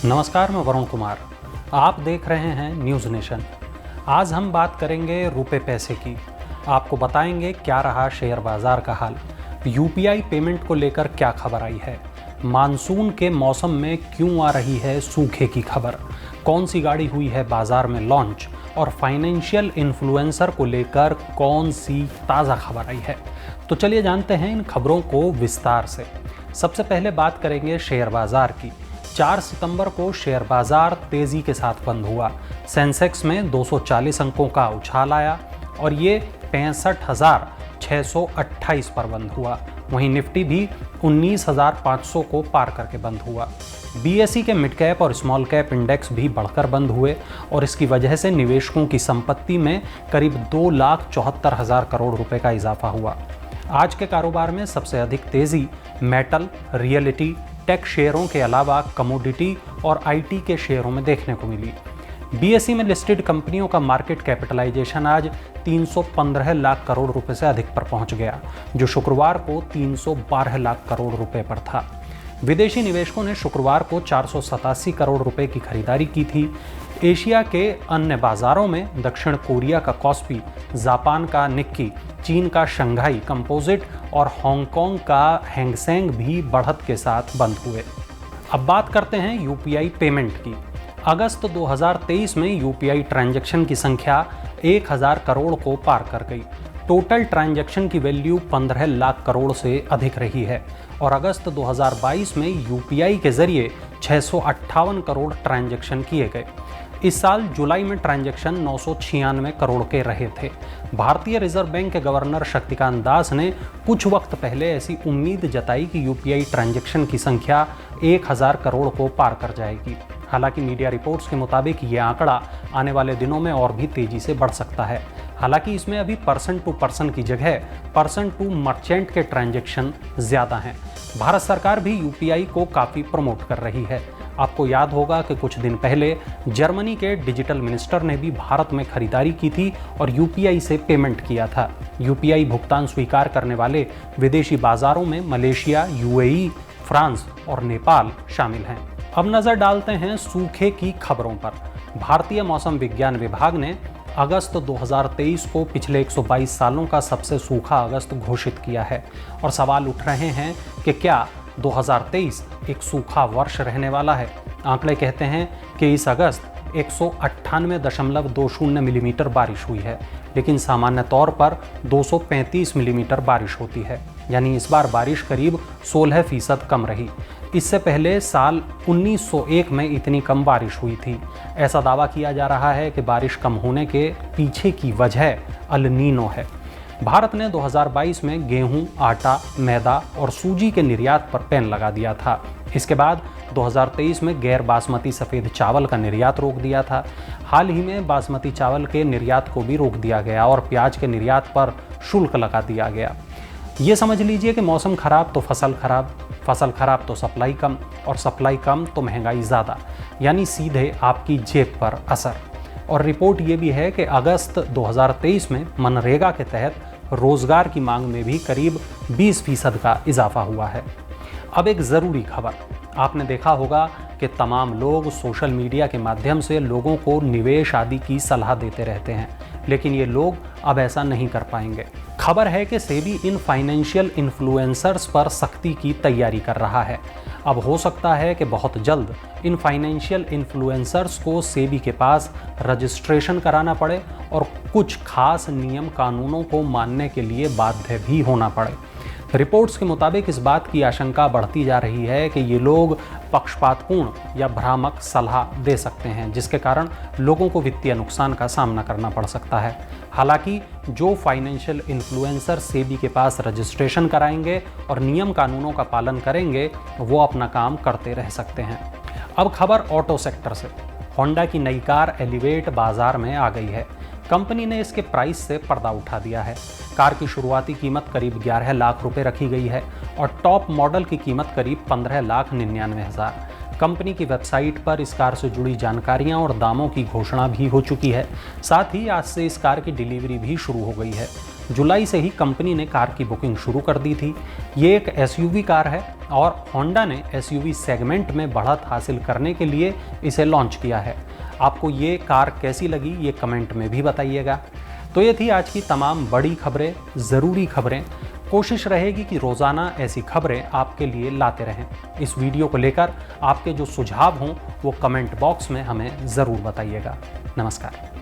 नमस्कार, मैं वरुण कुमार। आप देख रहे हैं न्यूज़ नेशन। आज हम बात करेंगे रुपए पैसे की। आपको बताएंगे क्या रहा शेयर बाजार का हाल, यूपीआई पेमेंट को लेकर क्या खबर आई है, मानसून के मौसम में क्यों आ रही है सूखे की खबर, कौन सी गाड़ी हुई है बाजार में लॉन्च और फाइनेंशियल इन्फ्लुएंसर को लेकर कौन सी ताज़ा खबर आई है। तो चलिए जानते हैं इन खबरों को विस्तार से। सबसे पहले बात करेंगे शेयर बाजार की। 4 सितंबर को शेयर बाजार तेजी के साथ बंद हुआ। सेंसेक्स में 240 अंकों का उछाल आया और ये 65,628 पर बंद हुआ। वहीं निफ्टी भी 19,500 को पार करके बंद हुआ। बीएसई के मिड कैप और स्मॉल कैप इंडेक्स भी बढ़कर बंद हुए और इसकी वजह से निवेशकों की संपत्ति में करीब 2,74,000 करोड़ रुपए का इजाफा हुआ। आज के कारोबार में सबसे अधिक तेजी मेटल, रियलिटी, टेक शेयरों के अलावा कमोडिटी और आईटी के शेयरों में देखने को मिली। बीएसई में लिस्टेड कंपनियों का मार्केट कैपिटलाइजेशन आज 315 लाख करोड़ रुपए से अधिक पर पहुंच गया, जो शुक्रवार को 312 लाख करोड़ रुपए पर था। विदेशी निवेशकों ने शुक्रवार को 487 करोड़ रुपए की खरीदारी की थी। एशिया के अन्य बाजारों में दक्षिण कोरिया का कॉस्पी, जापान का निक्की, चीन का शंघाई कंपोजिट और हांगकांग का हैंगसेंग भी बढ़त के साथ बंद हुए। अब बात करते हैं यूपीआई पेमेंट की। अगस्त 2023 में यूपीआई ट्रांजैक्शन की संख्या 1000 करोड़ को पार कर गई। टोटल ट्रांजैक्शन की वैल्यू 15 लाख करोड़ से अधिक रही है और अगस्त 2022 में यूपीआई के जरिए 658 करोड़ ट्रांजैक्शन किए गए। इस साल जुलाई में ट्रांजैक्शन 996 करोड़ के रहे थे। भारतीय रिजर्व बैंक के गवर्नर शक्तिकांत दास ने कुछ वक्त पहले ऐसी उम्मीद जताई कि यूपीआई ट्रांजैक्शन की संख्या 1000 करोड़ को पार कर जाएगी। हालांकि मीडिया रिपोर्ट्स के मुताबिक ये आंकड़ा आने वाले दिनों में और भी तेजी से बढ़ सकता है। हालांकि इसमें अभी पर्सन टू पर्सन की जगह पर्सन टू मर्चेंट के ट्रांजैक्शन ज़्यादा हैं। भारत सरकार भी यूपीआई को काफ़ी प्रमोट कर रही है। आपको याद होगा कि कुछ दिन पहले जर्मनी के डिजिटल मिनिस्टर ने भी भारत में खरीदारी की थी और यूपीआई से पेमेंट किया था। यूपीआई भुगतान स्वीकार करने वाले विदेशी बाजारों में मलेशिया, यूएई, फ्रांस और नेपाल शामिल हैं। अब नज़र डालते हैं सूखे की खबरों पर। भारतीय मौसम विज्ञान विभाग ने अगस्त 2023 को पिछले 122 सालों का सबसे सूखा अगस्त घोषित किया है और सवाल उठ रहे हैं कि क्या 2023 एक सूखा वर्ष रहने वाला है। आंकड़े कहते हैं कि इस अगस्त 198.20 मिलीमीटर बारिश हुई है, लेकिन सामान्य तौर पर 235 मिलीमीटर बारिश होती है, यानी इस बार बारिश करीब 16% कम रही। इससे पहले साल 1901 में इतनी कम बारिश हुई थी। ऐसा दावा किया जा रहा है कि बारिश कम होने के पीछे की वजह अल नीनो है। भारत ने 2022 में गेहूं, आटा, मैदा और सूजी के निर्यात पर बैन लगा दिया था। इसके बाद 2023 में गैर बासमती सफ़ेद चावल का निर्यात रोक दिया था। हाल ही में बासमती चावल के निर्यात को भी रोक दिया गया और प्याज के निर्यात पर शुल्क लगा दिया गया। ये समझ लीजिए कि मौसम खराब तो फसल खराब, फसल खराब तो सप्लाई कम और सप्लाई कम तो महंगाई ज़्यादा, यानी सीधे आपकी जेब पर असर। और रिपोर्ट ये भी है कि अगस्त 2023 में मनरेगा के तहत रोजगार की मांग में भी करीब 20% का इजाफा हुआ है। अब एक ज़रूरी खबर, आपने देखा होगा कि तमाम लोग सोशल मीडिया के माध्यम से लोगों को निवेश आदि की सलाह देते रहते हैं, लेकिन ये लोग अब ऐसा नहीं कर पाएंगे। खबर है कि सेबी इन फाइनेंशियल इन्फ्लुएंसर्स पर सख्ती की तैयारी कर रहा है। अब हो सकता है कि बहुत जल्द इन फाइनेंशियल इन्फ्लुएंसर्स को सेबी के पास रजिस्ट्रेशन कराना पड़े और कुछ खास नियम कानूनों को मानने के लिए बाध्य भी होना पड़े। रिपोर्ट्स के मुताबिक इस बात की आशंका बढ़ती जा रही है कि ये लोग पक्षपातपूर्ण या भ्रामक सलाह दे सकते हैं, जिसके कारण लोगों को वित्तीय नुकसान का सामना करना पड़ सकता है। हालांकि जो फाइनेंशियल इन्फ्लुएंसर सेबी के पास रजिस्ट्रेशन कराएंगे और नियम कानूनों का पालन करेंगे, वो अपना काम करते रह सकते हैं। अब खबर ऑटो सेक्टर से। होंडा की नई कार एलिवेट बाजार में आ गई है। कंपनी ने इसके प्राइस से पर्दा उठा दिया है। कार की शुरुआती कीमत करीब 11 लाख रुपए रखी गई है और टॉप मॉडल की कीमत करीब 15,99,000। कंपनी की वेबसाइट पर इस कार से जुड़ी जानकारियां और दामों की घोषणा भी हो चुकी है। साथ ही आज से इस कार की डिलीवरी भी शुरू हो गई है। जुलाई से ही कंपनी ने कार की बुकिंग शुरू कर दी थी। ये एक एसयूवी कार है और होंडा ने एसयूवी सेगमेंट में बढ़त हासिल करने के लिए इसे लॉन्च किया है। आपको ये कार कैसी लगी ये कमेंट में भी बताइएगा। तो ये थी आज की तमाम बड़ी खबरें, ज़रूरी खबरें। कोशिश रहेगी कि रोज़ाना ऐसी खबरें आपके लिए लाते रहें। इस वीडियो को लेकर आपके जो सुझाव हों वो कमेंट बॉक्स में हमें ज़रूर बताइएगा। नमस्कार।